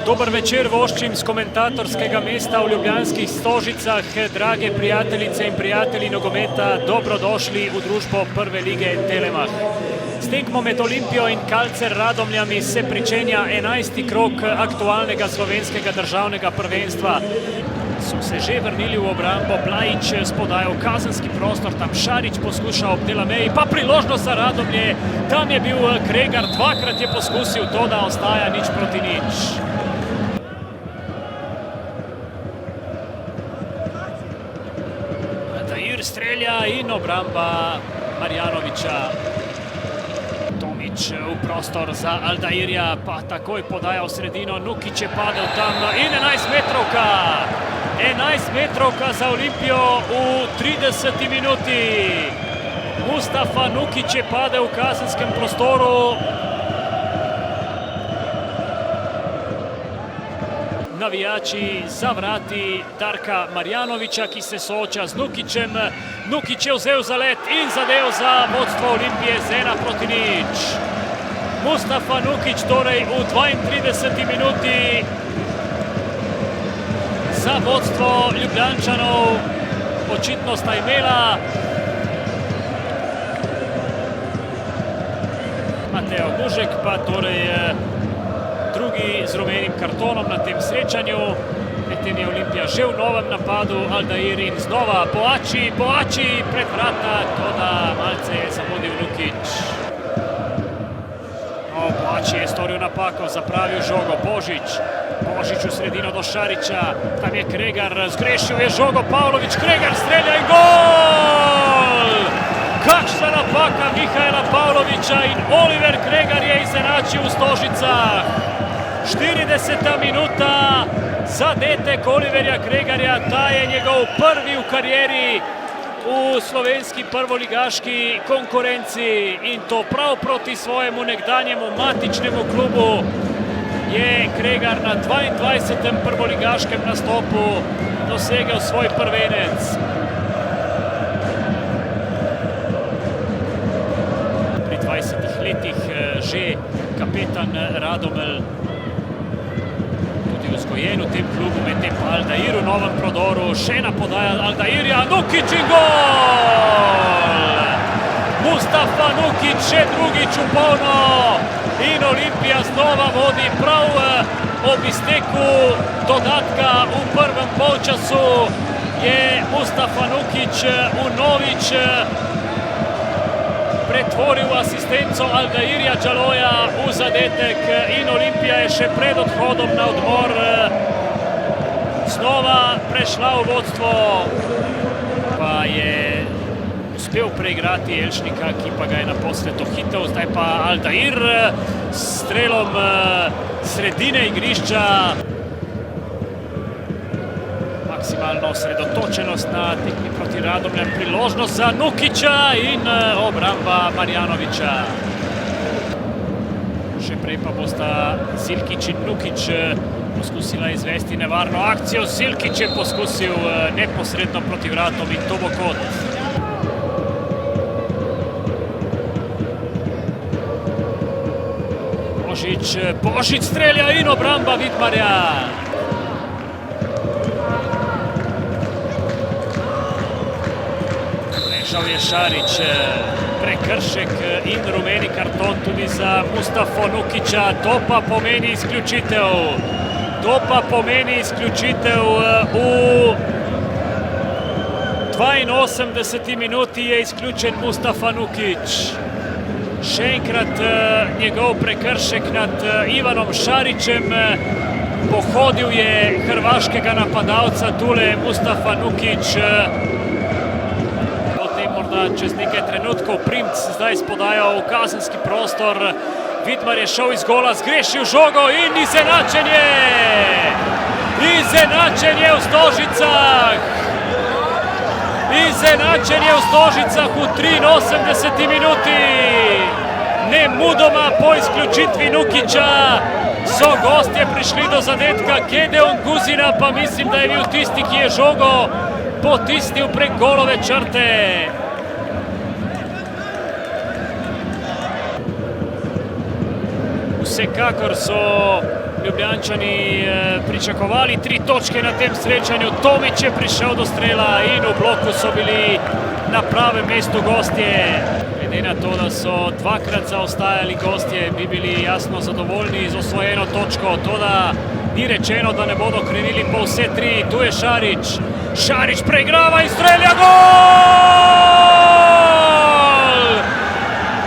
Dober večer voščim z komentatorskega mesta v Ljubljanskih Stožicah. Drage prijateljice in prijatelji nogometa, dobrodošli v družbo Prve lige Telemach. S tekmo med Olimpijo in Calcer Radomljami se pričenja 11. krog aktualnega slovenskega državnega prvenstva. So se že vrnili v obrambo, Blajič spodajal kazenski prostor, tam Šarić poskuša ob Delameji, pa priložnost za Radomlje, tam je bil Kregar, dvakrat je poskusil to, da ostaja 0-0. Aldair strelja in obramba Marjanovića. Tomić v prostor za Aldairja, pa takoj podaja v sredino, Nukić je padel tam in 11-metrovka. 11-metrovka za Olimpijo v 30. minuti. Mustafa Nukić je padel v kazenskem prostoru. Navijači za vrati Darka Marjanovića, ki se sooča z Nukićem. Nukić je vzel zalet in zadev za vodstvo Olimpije z 1-0. Mustafa Nukić torej v 32. minuti za vodstvo Ljubljančanov. Očitno sta imela Mateo Mužek, pa torej drugi z rumenim kartonom na tem srečanju. Medtem je Olimpija že v novem napadu, Aldair in znova Boači pred vrata, toda malce je zamudil Nukić. Boači je storil napako, zapravil žogo, Božič v sredino do Šarića, tam je Kregar, zgrešil je žogo, Pavlović, Kregar strelja in gol! Kakšna napaka Mihajla Pavlovića in Oliver Kregar je izenačil v Stožicah. 40. minuta, zadetek Oliverja Kregarja, ta je njegov prvi v karieri v slovenski prvoligaški konkurenci in to prav proti svojemu nekdanjemu matičnemu klubu je Kregar na 22. prvoligaškem nastopu dosegel svoj prvenec. Pri 20 letih že kapetan Radomelj, tudi vzgojen v tem klubu, medtem pa Aldair v novem prodoru, še ena podaja Aldairja, Nukić in gol! Mustafa Nukić še drugič v polno in Olimpija znova vodi prav ob izteku dodatka v prvem polčasu. Je Mustafa Nukić vnovič pretvoril asistenco Aldairja Đaloja v zadetek in Olimpija je še pred odhodom na odmor znova prešla v vodstvo. Pa je uspel preigrati Elšnika, ki pa ga je naposled dohitel, zdaj pa Aldair s strelom sredine igrišča. Maksimalno osredotočenost na tekmi proti Radomljam, priložnost za Nukića in obramba Marjanovića. Še prej pa bosta Zilkić in Nukić poskusila izvesti nevarno akcijo. Zilkić je poskusil neposredno proti vratom in to bo kot. Božič strelja in obramba Vidmarja. Prešal je Šarić, prekršek in rumeni karton tudi za Mustafa Nukića. To pa pomeni izključitev. V 82. minuti je izključen Mustafa Nukić. Še enkrat njegov prekršek nad Ivanom Šarićem. Pohodil je hrvaškega napadalca tule Mustafa Nukić. Potem morda čez nekaj trenutkov Primc zdaj spodajal v kazenski prostor. Vidmar je šel iz gola, zgrešil žogo in izenačenje! Izenačenje v Stožicah! Izenačenje v Stožicah v 83. minuti. Nemudoma po izključitvi Nukića so gostje prišli do zadetka. Gedeon Guzina pa mislim, da je bil tisti, ki je žogo potisnil prek golove črte. Vsekakor so Ljubljančani pričakovali 3 točke na tem srečanju. Tomić je prišel do strela in v bloku so bili na pravem mestu gostje. Glede na to, da so dvakrat zaostajali gostje, bi bili jasno zadovoljni z osvojeno točko. Toda ni rečeno, da ne bodo krenili po vse 3. Tu je Šarić. Šarić preigrava in strelja gol!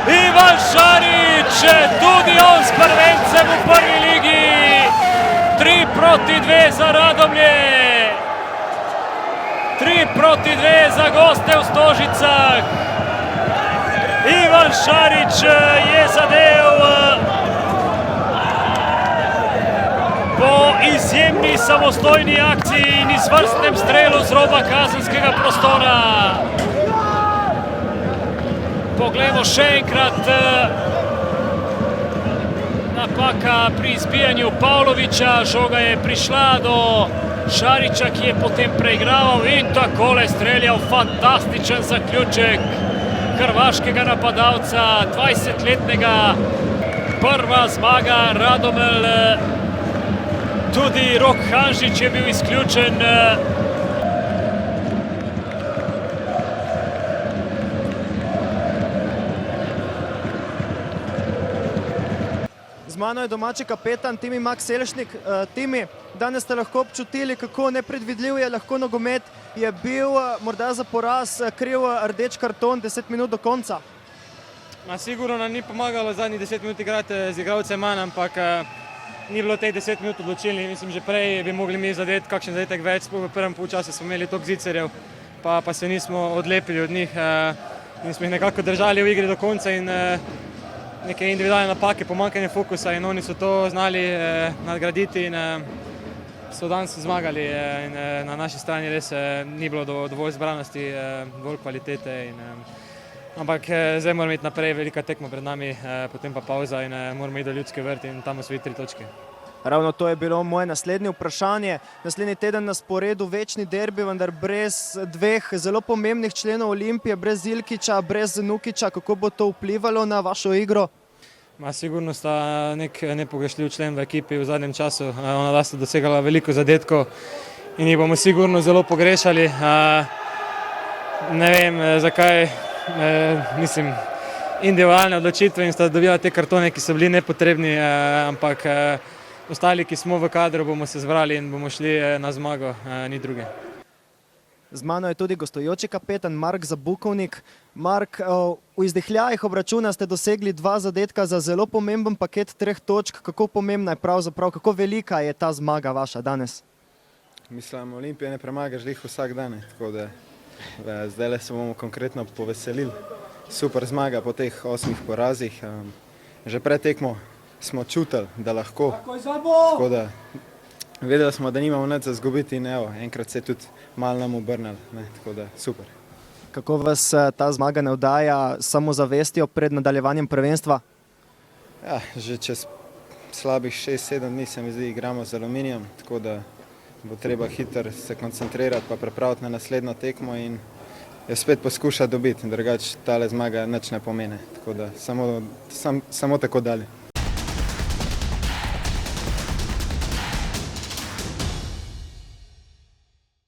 Ivan Šarić, tudi on s prvencem v prvi ligi. 3-2 za Radomlje. 3-2 za goste v Stožicah. Ivan Šarić je zadel po izjemni samostojni akciji in izvrstnem strelu z roba kazenskega prostora. Poglejmo še enkrat. Napaka pri izbijanju Pavlovića, žoga je prišla do Šarića, ki je potem preigraval in takole streljal. Fantastičen zaključek hrvaškega napadalca, 20-letnega. Prva zmaga Radomelj. Tudi Rok Hanžić je bil izključen. Z mano je domači kapetan Timi Max Selšnik. Timi, danes ste lahko občutili, kako nepredvidljiv je lahko nogomet. Je bil morda za poraz kriv rdeč karton 10 minut do konca? Sigurno nam ni pomagalo zadnjih 10 minut igrati z igralcem manj, ampak ni bilo teh 10 minut odločilnih. Mislim, že prej bi mogli mi zadeti kakšen zadetek več. V prvem polčasu smo imeli toliko zicerjev, pa se nismo odlepili od njih. In smo jih nekako držali v igri do konca in neke individualne napake, pomanjkanje fokusa, in oni so to znali nadgraditi in so danes zmagali. In na naši strani res ni bilo dovolj zbranosti, dovolj kvalitete. Ampak zdaj moramo iti naprej, velika tekma pred nami, potem pa pauza in moramo iti do Ljudske vrt in tam osvojiti 3 točke. Ravno to je bilo moje naslednje vprašanje. Naslednji teden na sporedu večni derbi, vendar brez 2 zelo pomembnih členov Olimpije, brez Ilkića, brez Nukića. Kako bo to vplivalo na vašo igro? Sigurno sta nek nepogrešljiv člen v ekipi v zadnjem času. Ona sta dosegala veliko zadetkov in jih bomo sigurno zelo pogrešali. Ne vem, zakaj, mislim, individualne odločitve in sta dobila te kartone, ki so bili nepotrebni, ampak ostali, ki smo v kadru, bomo se zbrali in bomo šli na zmago, ni druge. Z mano je tudi gostujoči kapetan Mark Zabukovnik. Mark, v izdihljajih obračuna ste dosegli 2 zadetka za zelo pomemben paket 3 točk. Kako pomembna je pravzaprav, kako velika je ta zmaga vaša danes? Mislim, Olimpije ne premagaš glih vsak dan, tako da zdaj se bomo konkretno poveselili. Super zmaga po teh 8 porazih. Že pred tekmo smo čutili, da lahko. Tako da vedeli smo, da nimamo nič za izgubiti in enkrat se je tudi malo nam obrnilo, tako da super. Kako vas ta zmaga navdaja samozavestjo pred nadaljevanjem prvenstva? Ja, že čez slabih 6-7 dni se mi zdi igramo z Aluminijem, tako da bo treba hitro se koncentrirati pa pripraviti na naslednjo tekmo in jo spet poskušati dobiti, drugače tale zmaga nič ne pomeni, tako da samo tako dalje.